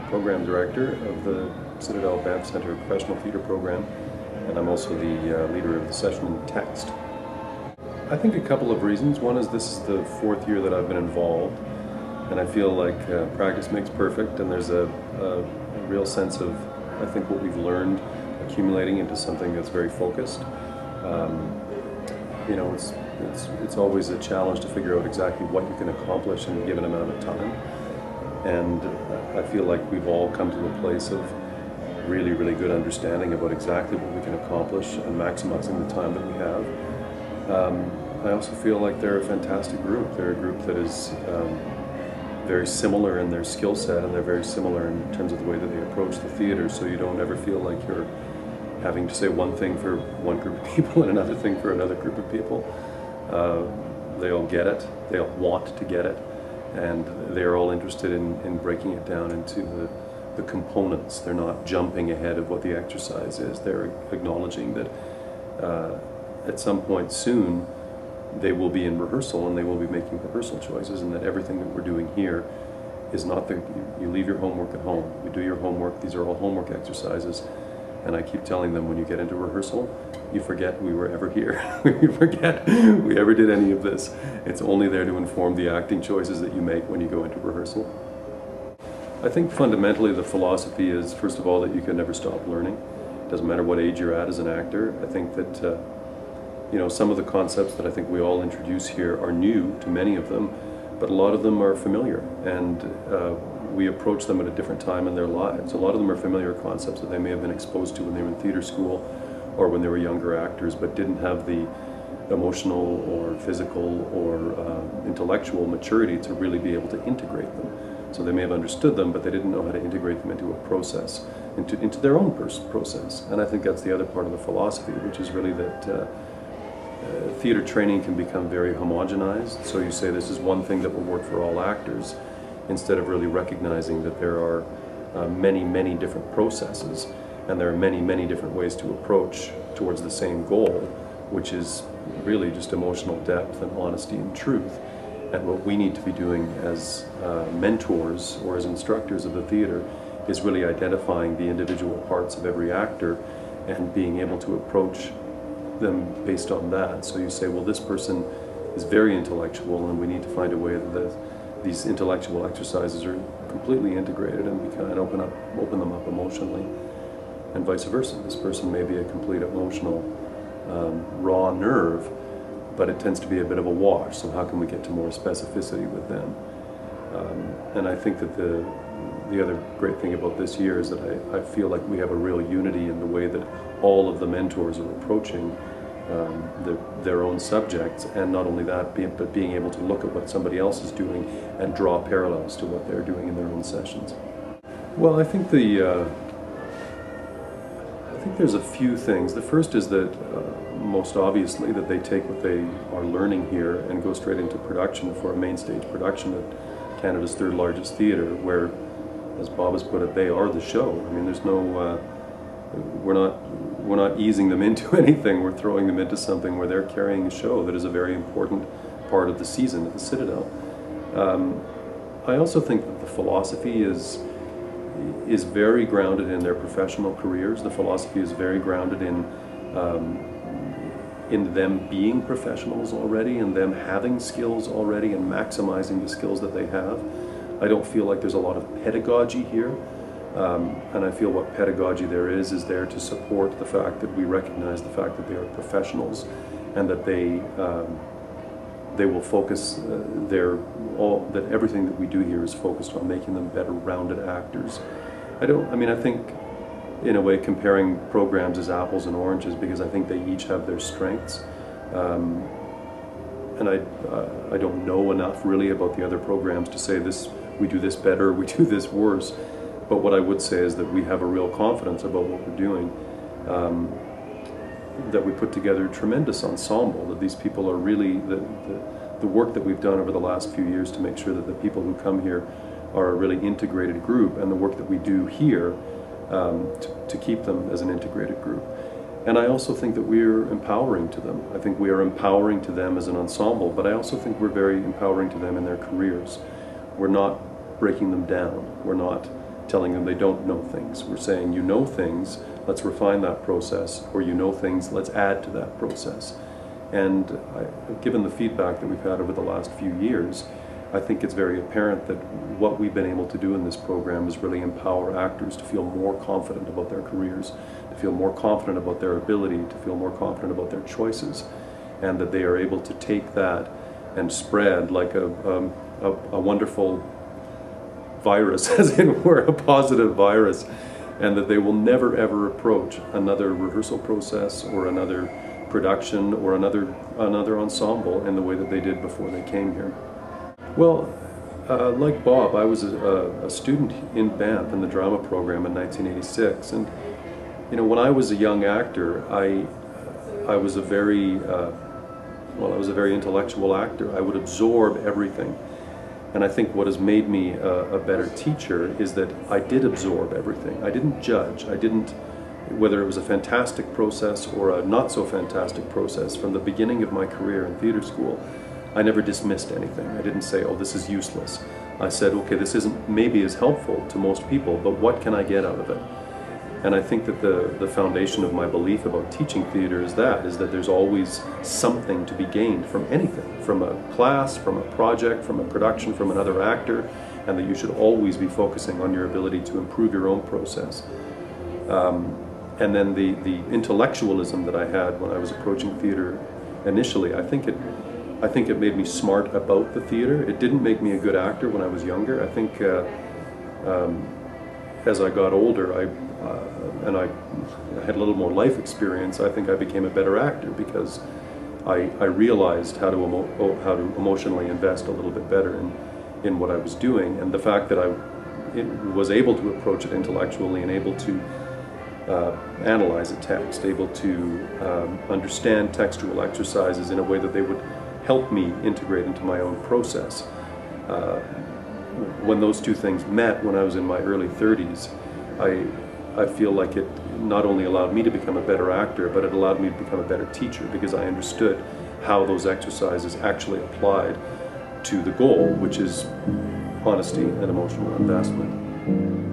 Program Director of the Citadel Banff Centre Professional Theatre Program, and I'm also the leader of the session in text. I think a couple of reasons. One is this is the 4th year that I've been involved, and I feel like practice makes perfect, and there's a real sense of, I think, what we've learned accumulating into something that's very focused. You know, it's always a challenge to figure out exactly what you can accomplish in a given amount of time. And I feel like we've all come to a place of really, really good understanding about exactly what we can accomplish and maximizing the time that we have. I also feel like they're a fantastic group. They're a group that is very similar in their skill set, and they're very similar in terms of the way that they approach the theatre, so you don't ever feel like you're having to say one thing for one group of people and another thing for another group of people. They all get it, they all want to get it, and they're all interested in breaking it down into the components. They're not jumping ahead of what the exercise is. They're acknowledging that at some point soon they will be in rehearsal and they will be making rehearsal choices, and that everything that we're doing here is not that you leave your homework at home. You do your homework. These are all homework exercises. And I keep telling them, when you get into rehearsal, you forget we were ever here. You forget we ever did any of this. It's only there to inform the acting choices that you make when you go into rehearsal. I think fundamentally the philosophy is, first of all, that you can never stop learning. It doesn't matter what age you're at as an actor. I think that you know, some of the concepts that I think we all introduce here are new to many of them, but a lot of them are familiar, and we approach them at a different time in their lives. A lot of them are familiar concepts that they may have been exposed to when they were in theatre school or when they were younger actors, but didn't have the emotional or physical or intellectual maturity to really be able to integrate them. So they may have understood them, but they didn't know how to integrate them into a process, into their own process. And I think that's the other part of the philosophy, which is really that theatre training can become very homogenized. So you say this is one thing that will work for all actors, instead of really recognizing that there are many, many different processes, and there are many, many different ways to approach towards the same goal, which is really just emotional depth and honesty and truth. And what we need to be doing as mentors or as instructors of the theatre is really identifying the individual parts of every actor and being able to approach them based on that. So you say, well, this person is very intellectual, and we need to find a way that these intellectual exercises are completely integrated, and we can open them up emotionally, and vice versa. This person may be a complete emotional raw nerve, but it tends to be a bit of a wash, so how can we get to more specificity with them? And I think that the other great thing about this year is that I feel like we have a real unity in the way that all of the mentors are approaching their own subjects, and not only that, but being able to look at what somebody else is doing and draw parallels to what they're doing in their own sessions. Well, I think there's a few things. The first is that, most obviously, that they take what they are learning here and go straight into production for a main stage production at Canada's 3rd largest theatre, where, as Bob has put it, they are the show. I mean, there's no, we're not easing them into anything. We're throwing them into something where they're carrying a show that is a very important part of the season at the Citadel. I also think that the philosophy is very grounded in their professional careers. The philosophy is very grounded in them being professionals already and them having skills already and maximizing the skills that they have. I don't feel like there's a lot of pedagogy here. And I feel what pedagogy there is there to support the fact that we recognize the fact that they are professionals and that they will focus that everything that we do here is focused on making them better rounded actors. I think in a way comparing programs is apples and oranges, because I think they each have their strengths. And I don't know enough really about the other programs to say this, we do this better, we do this worse. But what I would say is that we have a real confidence about what we're doing, that we put together a tremendous ensemble, that these people are really, the work that we've done over the last few years to make sure that the people who come here are a really integrated group, and the work that we do here to keep them as an integrated group. And I also think that we're empowering to them. I think we are empowering to them as an ensemble, but I also think we're very empowering to them in their careers. We're not breaking them down. We're not telling them they don't know things. We're saying, you know things, let's refine that process, or you know things, let's add to that process. And given the feedback that we've had over the last few years, I think it's very apparent that what we've been able to do in this program is really empower actors to feel more confident about their careers, to feel more confident about their ability, to feel more confident about their choices, and that they are able to take that and spread like a wonderful virus, as it were, a positive virus, and that they will never ever approach another rehearsal process or another production or another ensemble in the way that they did before they came here. Well, like Bob, I was a student in Banff in the drama program in 1986, and when I was a young actor, I was a very intellectual actor. I would absorb everything. And I think what has made me a better teacher is that I did absorb everything. I didn't judge. I didn't, whether it was a fantastic process or a not so fantastic process, from the beginning of my career in theater school, I never dismissed anything. I didn't say, oh, this is useless. I said, okay, this isn't maybe as helpful to most people, but what can I get out of it? And I think that the foundation of my belief about teaching theater is that there's always something to be gained from anything, from a class, from a project, from a production, from another actor, and that you should always be focusing on your ability to improve your own process. And then the intellectualism that I had when I was approaching theater initially, I think it made me smart about the theater. It didn't make me a good actor when I was younger. I think as I got older, and I had a little more life experience, I think I became a better actor because I realized how to emotionally invest a little bit better in what I was doing, and the fact that I was able to approach it intellectually and able to analyze a text, able to understand textual exercises in a way that they would help me integrate into my own process. When those two things met when I was in my early 30s, I feel like it not only allowed me to become a better actor, but it allowed me to become a better teacher, because I understood how those exercises actually applied to the goal, which is honesty and emotional investment.